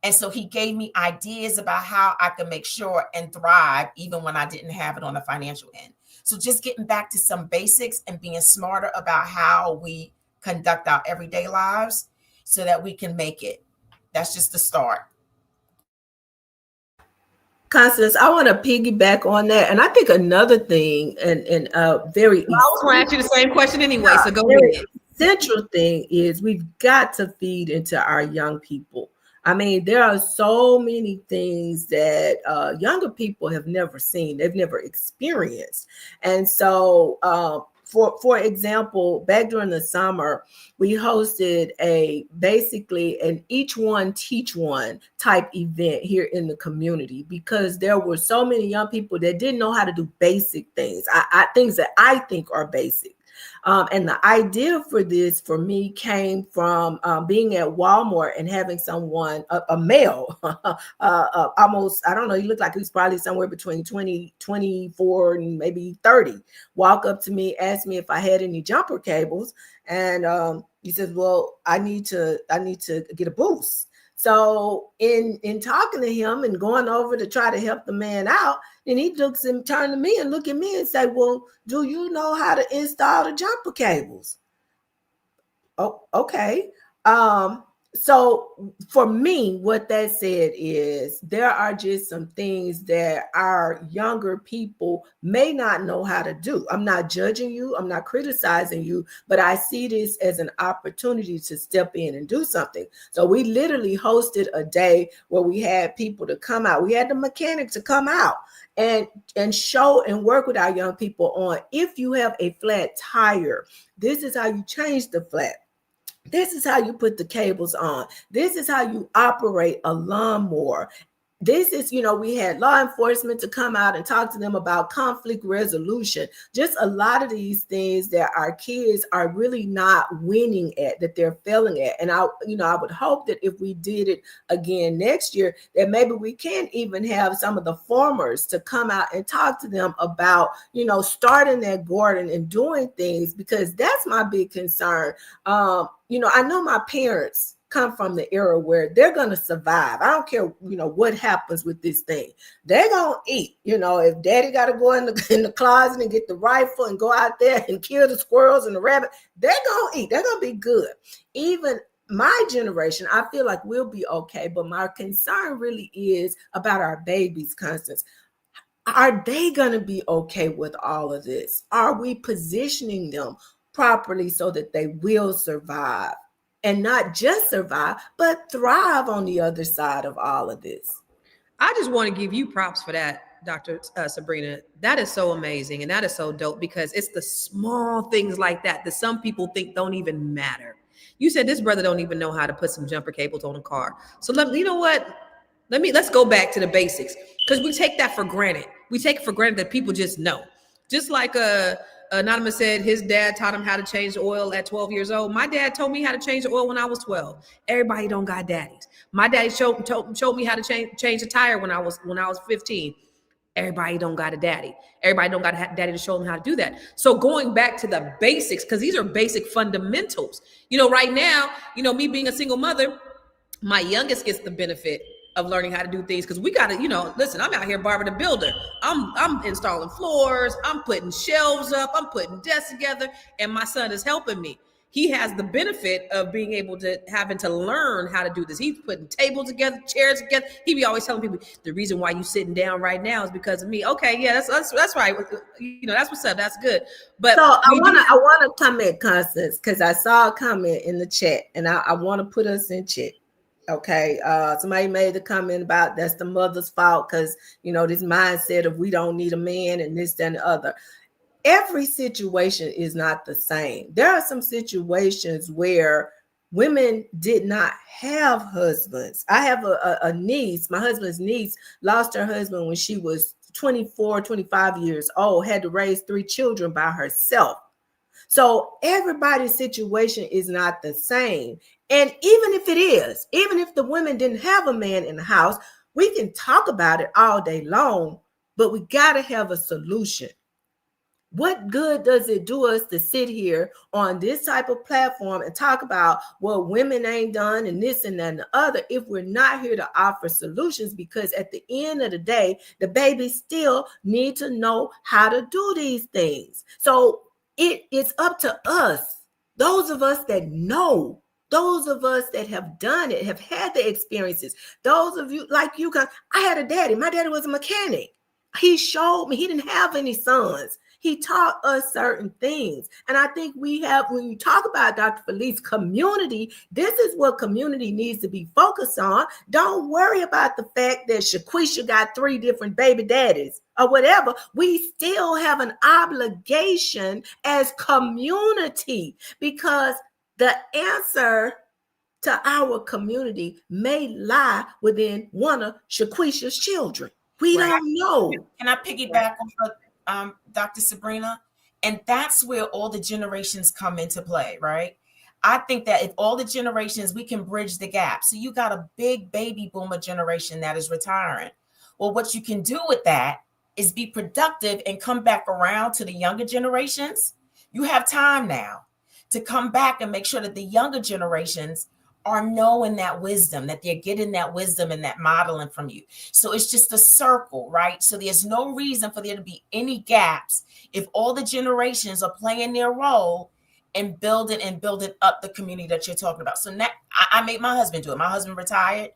D: And so he gave me ideas about how I could make sure and thrive even when I didn't have it on the financial end. So just getting back to some basics and being smarter about how we conduct our everyday lives so that we can make it. That's just the start.
C: Constance, I want to piggyback on that. And I think another thing, and very
B: I was going to ask you the same question anyway, so go ahead.
C: Central thing is we've got to feed into our young people. I mean, there are so many things that younger people have never seen, they've never experienced. And so for example, back during the summer, we hosted basically an each one teach one type event here in the community, because there were so many young people that didn't know how to do basic things, things that I think are basic. And the idea for this, for me, came from being at Walmart and having someone, a male, almost, I don't know, he looked like he was probably somewhere between 24 and maybe 30, walk up to me, ask me if I had any jumper cables. And he says, well, I need to get a boost. So in talking to him and going over to try to help the man out, then he looks and turn to me and look at me and say, well, do you know how to install the jumper cables? Oh, okay. So for me, what that said is there are just some things that our younger people may not know how to do. I'm not judging you. I'm not criticizing you, but I see this as an opportunity to step in and do something. So we literally hosted a day where we had people to come out. We had the mechanic to come out and show and work with our young people on, if you have a flat tire, this is how you change the flat. This is how you put the cables on. This is how you operate a lawnmower. this is, we had law enforcement to come out and talk to them about conflict resolution. Just a lot of these things that our kids are really not winning at, that they're failing at. And I would hope that if we did it again next year, that maybe we can even have some of the farmers to come out and talk to them about, starting that garden and doing things, because that's my big concern. I know my parents come from the era where they're going to survive. I don't care, what happens with this thing. They're going to eat. If daddy got to go in the closet and get the rifle and go out there and kill the squirrels and the rabbit, they're going to eat. They're going to be good. Even my generation, I feel like we'll be okay. But my concern really is about our babies, Constance. Are they going to be okay with all of this? Are we positioning them properly so that they will survive? And not just survive, but thrive on the other side of all of this.
B: I just want to give you props for that, Dr. Sabrina. That is so amazing. And that is so dope, because it's the small things like that that some people think don't even matter. You said this brother don't even know how to put some jumper cables on a car. So let's go back to the basics, because we take that for granted. We take it for granted that people just know. Just like Anonymous said his dad taught him how to change the oil at 12 years old. My dad told me how to change the oil when I was 12. Everybody don't got daddies. My daddy showed me how to change a tire when I was 15. Everybody don't got a daddy. Everybody don't got a daddy to show them how to do that. So going back to the basics, because these are basic fundamentals. Right now, me being a single mother, my youngest gets the benefit of learning how to do things, because we got to, listen, I'm out here Barbara the Builder. I'm installing floors, I'm putting shelves up, I'm putting desks together, and my son is helping me. He has the benefit of being able to having to learn how to do this. He's putting tables together, chairs together. He be always telling people, the reason why you sitting down right now is because of me. Okay, yeah, that's right. That's what's up. That's good. But
C: so I want to comment, Constance, because I saw a comment in the chat, and I want to put us in check. Okay, somebody made the comment about that's the mother's fault, because this mindset of we don't need a man and this, that, and the other. Every situation is not the same. There are some situations where women did not have husbands. I have a niece, my husband's niece lost her husband when she was 24, 25 years old, had to raise 3 children by herself. So everybody's situation is not the same. And even if it is, even if the women didn't have a man in the house, we can talk about it all day long, but we got to have a solution. What good does it do us to sit here on this type of platform and talk about what women ain't done and this and that and the other if we're not here to offer solutions? Because at the end of the day, the babies still need to know how to do these things. So it's up to us, those of us that know, those of us that have done it, have had the experiences. Those of you like you guys, I had a daddy. My daddy was a mechanic. He showed me, he didn't have any sons. He taught us certain things. And I think we have, when you talk about Dr. Felice, community, this is what community needs to be focused on. Don't worry about the fact that Shaquisha got 3 different baby daddies or whatever. We still have an obligation as community, because the answer to our community may lie within one of Shaquisha's children. We don't know.
D: Can I piggyback on Dr. Sabrina? And that's where all the generations come into play, right? I think that if all the generations, we can bridge the gap. So you got a big baby boomer generation that is retiring. Well, what you can do with that is be productive and come back around to the younger generations. You have time now to come back and make sure that the younger generations are knowing that wisdom, that they're getting that wisdom and that modeling from you. So it's just a circle, right? So there's no reason for there to be any gaps if all the generations are playing their role and building up the community that you're talking about. So now I made my husband do it. My husband retired.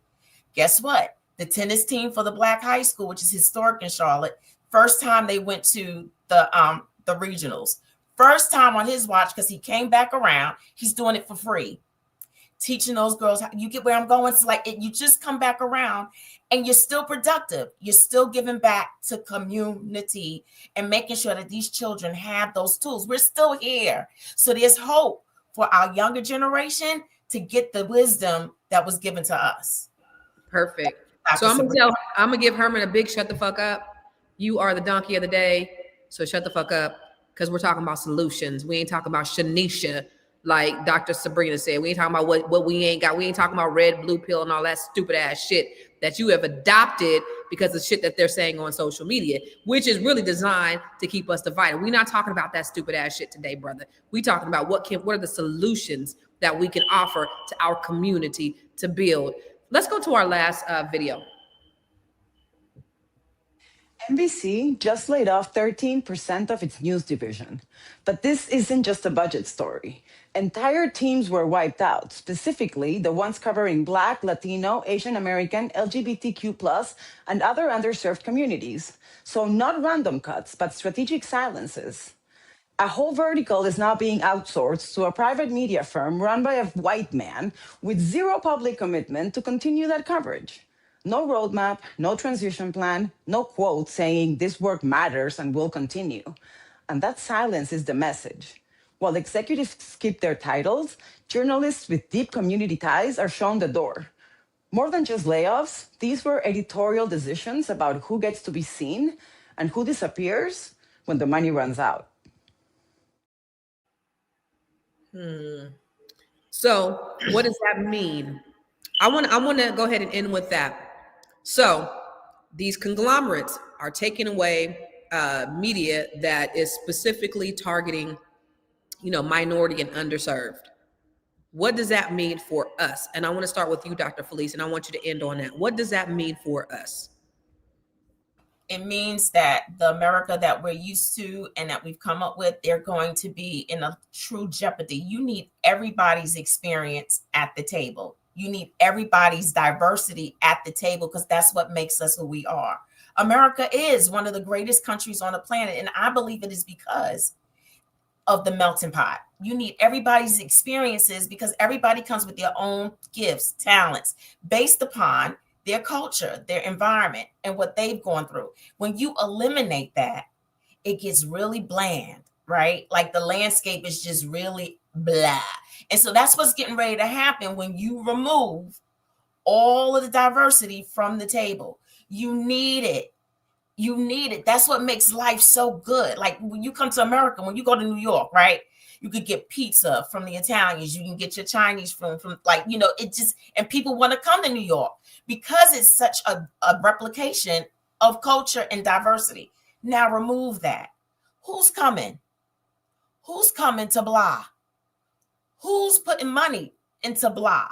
D: Guess what? The tennis team for the Black High School, which is historic in Charlotte, first time they went to the regionals. First time on his watch, because he came back around. He's doing it for free. Teaching those girls how, you get where I'm going. It's like you just come back around and you're still productive. You're still giving back to community and making sure that these children have those tools. We're still here. So there's hope for our younger generation to get the wisdom that was given to us.
B: Perfect. So I'm gonna give Herman a big shut the fuck up. You are the donkey of the day, so shut the fuck up, because we're talking about solutions. We ain't talking about Shanisha, like Dr. Sabrina said. We ain't talking about what we ain't got. We ain't talking about red, blue pill and all that stupid ass shit that you have adopted because of shit that they're saying on social media, which is really designed to keep us divided. We're not talking about that stupid ass shit today, brother. We talking about what are the solutions that we can offer to our community to build. Let's go to our last video.
H: NBC just laid off 13% of its news division. But this isn't just a budget story. Entire teams were wiped out, specifically the ones covering Black, Latino, Asian American, LGBTQ+, and other underserved communities. So not random cuts, but strategic silences. A whole vertical is now being outsourced to a private media firm run by a white man with zero public commitment to continue that coverage. No roadmap, no transition plan, no quote saying this work matters and will continue. And that silence is the message. While executives skip their titles, journalists with deep community ties are shown the door. More than just layoffs, these were editorial decisions about who gets to be seen and who disappears when the money runs out.
B: So what does that mean? I want to go ahead and end with that. So these conglomerates are taking away media that is specifically targeting, minority and underserved. What does that mean for us? And I want to start with you, Dr. Felice, and I want you to end on that. What does that mean for us?
D: It means that the America that we're used to and that we've come up with, they're going to be in a true jeopardy. You need everybody's experience at the table. You need everybody's diversity at the table, because that's what makes us who we are. America is one of the greatest countries on the planet, and I believe it is because of the melting pot. You need everybody's experiences because everybody comes with their own gifts, talents, based upon their culture, their environment, and what they've gone through. When you eliminate that, it gets really bland, right? Like the landscape is just really blah. And so that's what's getting ready to happen when you remove all of the diversity from the table. You need it. You need it. That's what makes life so good. Like when you come to America, when you go to New York, right? You could get pizza from the Italians. You can get your Chinese from it just, and people want to come to New York because it's such a replication of culture and diversity. Now remove that. Who's coming? Who's coming to blah? Who's putting money into blah?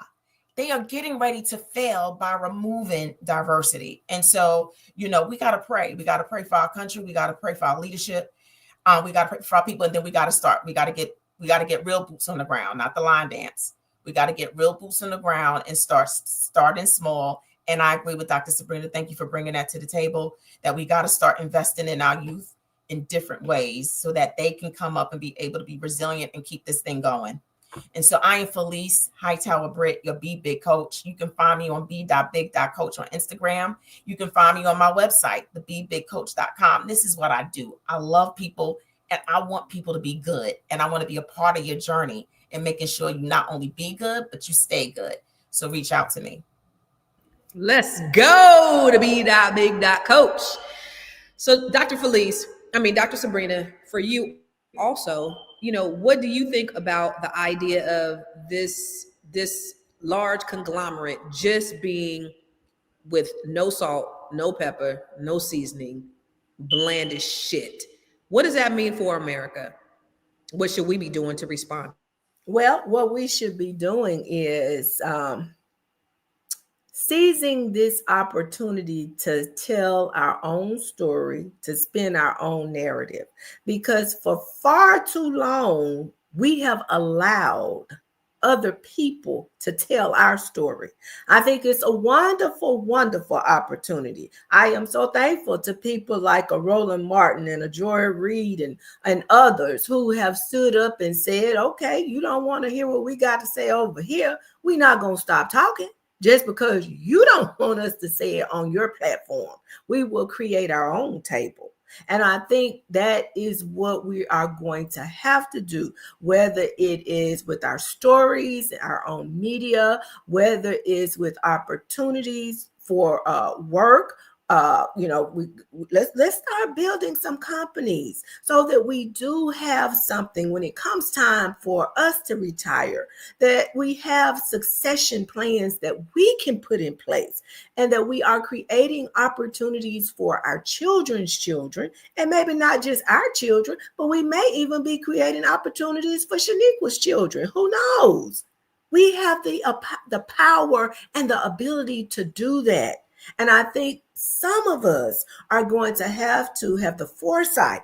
D: They are getting ready to fail by removing diversity. And so, we got to pray. We got to pray for our country. We got to pray for our leadership. We got to pray for our people. And then we got to start. We got to get real boots on the ground, not the line dance. We got to get real boots on the ground and starting small. And I agree with Dr. Sabrina. Thank you for bringing that to the table, that we got to start investing in our youth in different ways so that they can come up and be able to be resilient and keep this thing going. And so I am Felice Hightower Britt, your Be Big coach. You can find me on b.big.coach on Instagram. You can find me on my website, thebebigcoach.com. This is what I do. I love people and I want people to be good. And I want to be a part of your journey and making sure you not only be good, but you stay good. So reach out to me.
B: Let's go to b.big.coach. So Dr. Sabrina, for you also, what do you think about the idea of this large conglomerate just being with no salt, no pepper, no seasoning, bland as shit? What does that mean for America? What should we be doing to respond?
C: Well, what we should be doing is seizing this opportunity to tell our own story, to spin our own narrative, because for far too long, we have allowed other people to tell our story. I think it's a wonderful, wonderful opportunity. I am so thankful to people like a Roland Martin and a Joy Reid and others who have stood up and said, okay, you don't want to hear what we got to say over here. We're not going to stop talking. Just because you don't want us to say it on your platform, we will create our own table. And I think that is what we are going to have to do, whether it is with our stories, our own media, whether it's with opportunities for work. Let's start building some companies so that we do have something when it comes time for us to retire, that we have succession plans that we can put in place, and that we are creating opportunities for our children's children, and maybe not just our children, but we may even be creating opportunities for Shaniqua's children. Who knows? We have the power and the ability to do that. And I think some of us are going to have the foresight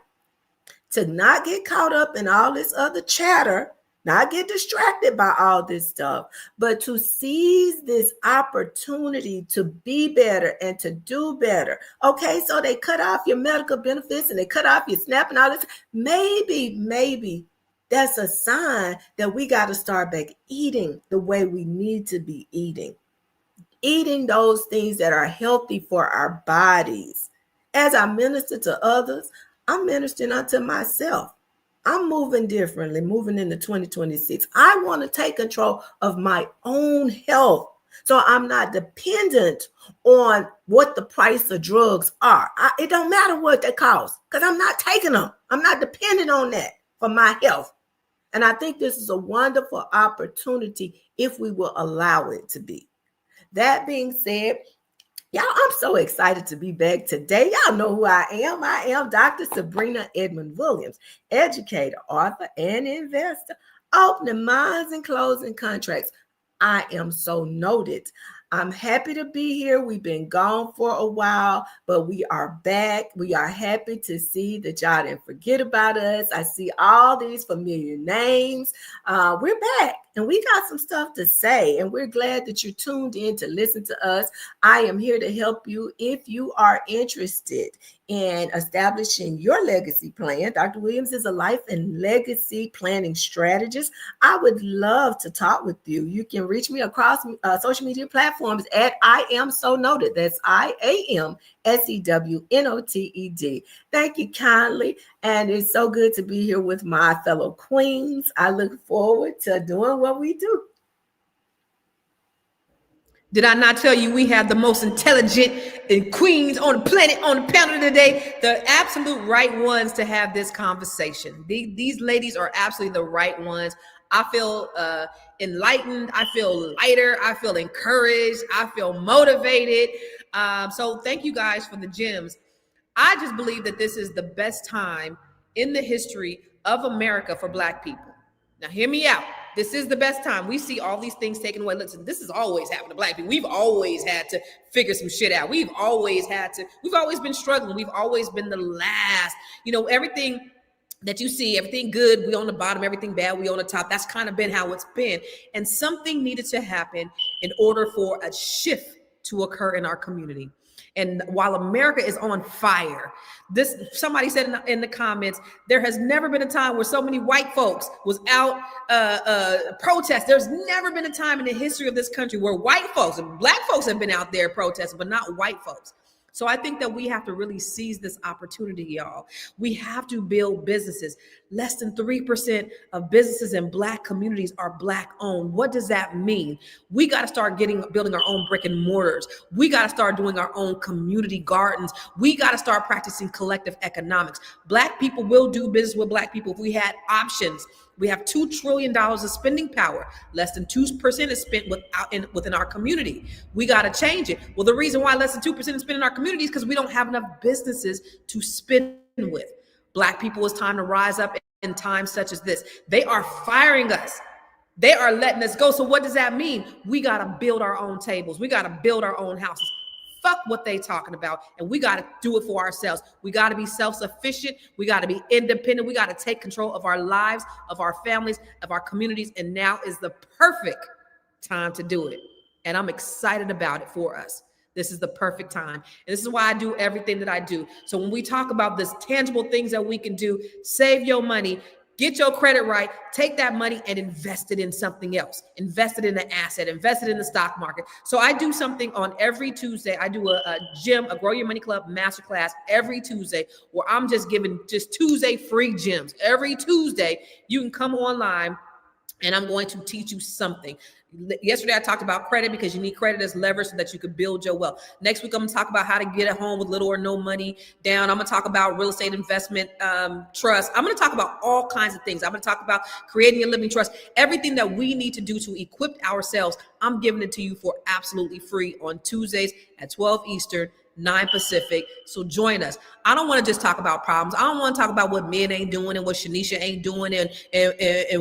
C: to not get caught up in all this other chatter, not get distracted by all this stuff, but to seize this opportunity to be better and to do better. Okay, so they cut off your medical benefits and they cut off your SNAP and all this. Maybe that's a sign that we got to start back eating the way we need to be eating those things that are healthy for our bodies. As I minister to others, I'm ministering unto myself. I'm moving differently, moving into 2026. I want to take control of my own health, so I'm not dependent on what the price of drugs are. It don't matter what they cost, because I'm not taking them. I'm not dependent on that for my health. And I think this is a wonderful opportunity if we will allow it to be. That being said, y'all, I'm so excited to be back today. Y'all know who I am. I am Dr. Sabrina Edmond Williams, educator, author, and investor, opening minds and closing contracts. I am so noted. I'm happy to be here. We've been gone for a while, but we are back. We are happy to see that y'all didn't forget about us. I see all these familiar names. We're back, and we got some stuff to say, and we're glad that you tuned in to listen to us. I am here to help you if you are interested in establishing your legacy plan. Dr. Williams is a life and legacy planning strategist. I would love to talk with you. You can reach me across social media platforms at I Am So Noted. That's IAMSEWNOTED. Thank you kindly. And it's so good to be here with my fellow queens. I look forward to doing what we do.
B: Did I not tell you we have the most intelligent and queens on the planet on the panel today? The absolute right ones to have this conversation. These ladies are absolutely the right ones. I feel enlightened. I feel lighter. I feel encouraged. I feel motivated. So thank you guys for the gems. I just believe that this is the best time in the history of America for Black people. Now, hear me out. This is the best time. We see all these things taken away. Listen, this has always happened to Black people. We've always had to figure some shit out. We've always been struggling. We've always been the last. Everything that you see, everything good, we on the bottom, everything bad, we on the top. That's kind of been how it's been. And something needed to happen in order for a shift to occur in our community. And while America is on fire, somebody said in the comments, there has never been a time where so many white folks was out protest. There's never been a time in the history of this country where white folks and Black folks have been out there protesting, but not white folks. So I think that we have to really seize this opportunity, y'all. We have to build businesses. Less than 3% of businesses in Black communities are Black owned. What does that mean? We got to start building our own brick and mortars. We got to start doing our own community gardens. We got to start practicing collective economics. Black people will do business with Black people if we had options. We have $2 trillion of spending power. Less than 2% is spent within our community. We got to change it. Well, the reason why less than 2% is spent in our community is because we don't have enough businesses to spend with. Black people, it's time to rise up in times such as this. They are firing us. They are letting us go. So what does that mean? We got to build our own tables. We got to build our own houses. Fuck what they talking about, and we got to do it for ourselves. We got to be self-sufficient. We got to be independent. We got to take control of our lives, of our families, of our communities, and now is the perfect time to do it. And I'm excited about it for us. This is the perfect time. And this is why I do everything that I do. So when we talk about this tangible things that we can do, save your money, get your credit right, take that money and invest it in something else. Invest it in an asset, invest it in the stock market. So I do something on every Tuesday. I do a Grow Your Money Club masterclass every Tuesday, where I'm just giving Tuesday free gems. Every Tuesday, you can come online and I'm going to teach you something. Yesterday, I talked about credit because you need credit as leverage so that you can build your wealth. Next week, I'm going to talk about how to get a home with little or no money down. I'm going to talk about real estate investment trust. I'm going to talk about all kinds of things. I'm going to talk about creating a living trust. Everything that we need to do to equip ourselves, I'm giving it to you for absolutely free on Tuesdays at 12 Eastern, 9 Pacific. So join us. I don't want to just talk about problems. I don't want to talk about what men ain't doing and what Shanisha ain't doing and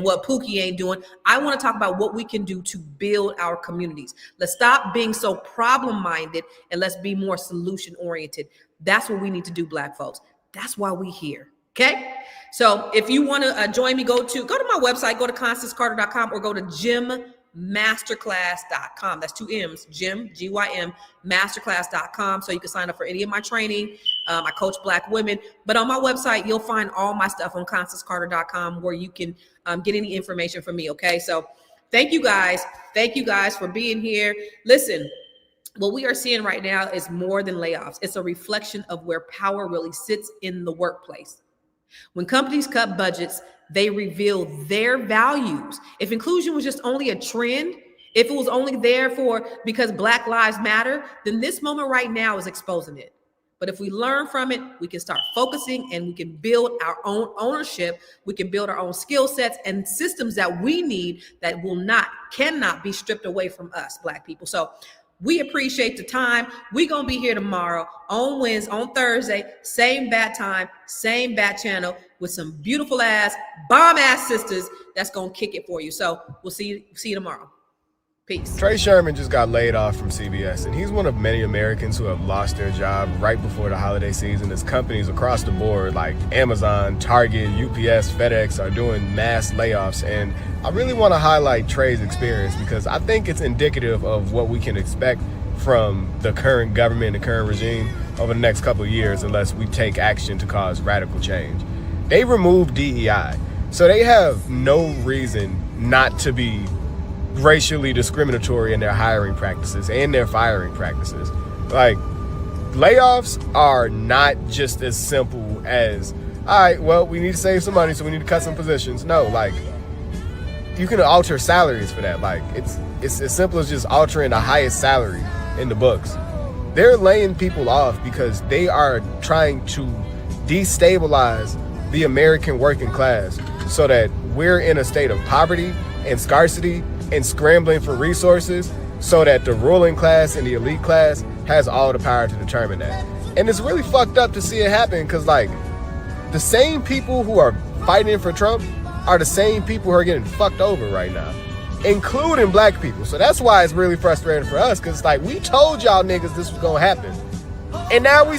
B: what Pookie ain't doing. I want to talk about what we can do to build our communities. Let's stop being so problem-minded and let's be more solution-oriented. That's what we need to do, Black folks. That's why we here. Okay? So if you want to join me, go to my website, go to ConstanceCarter.com or go to gymmasterclass.com. That's 2 M's, Gym, Gym, masterclass.com. So you can sign up for any of my training. I coach Black women, but on my website, you'll find all my stuff on ConstanceCarter.com where you can get any information from me. Okay. So thank you guys. Thank you guys for being here. Listen, what we are seeing right now is more than layoffs. It's a reflection of where power really sits in the workplace. When companies cut budgets, they reveal their values. If inclusion was just only a trend, if it was only there because Black Lives Matter, then this moment right now is exposing it. But if we learn from it, we can start focusing and we can build our own ownership. We can build our own skill sets and systems that we need that cannot be stripped away from us, Black people. So we appreciate the time. We're going to be here tomorrow on Thursday, same bat time, same bat channel with some beautiful bomb ass sisters that's going to kick it for you. So we'll see you tomorrow. Peace.
I: Trey Sherman just got laid off from CBS, and he's one of many Americans who have lost their job right before the holiday season as companies across the board like Amazon, Target, UPS, FedEx are doing mass layoffs. And I really want to highlight Trey's experience because I think it's indicative of what we can expect from the current government, the current regime over the next couple of years unless we take action to cause radical change. They removed DEI, so they have no reason not to be racially discriminatory in their hiring practices and their firing practices. Like, layoffs are not just as simple as, all right, well, we need to save some money, so we need to cut some positions. No, like, you can alter salaries for that. Like, it's as simple as just altering the highest salary in the books. They're laying people off because they are trying to destabilize the American working class so that we're in a state of poverty and scarcity and scrambling for resources so that the ruling class and the elite class has all the power to determine that. And it's really fucked up to see it happen because, like, the same people who are fighting for Trump are the same people who are getting fucked over right now, including Black people. So that's why it's really frustrating for us because, like, we told y'all niggas this was gonna happen. And now we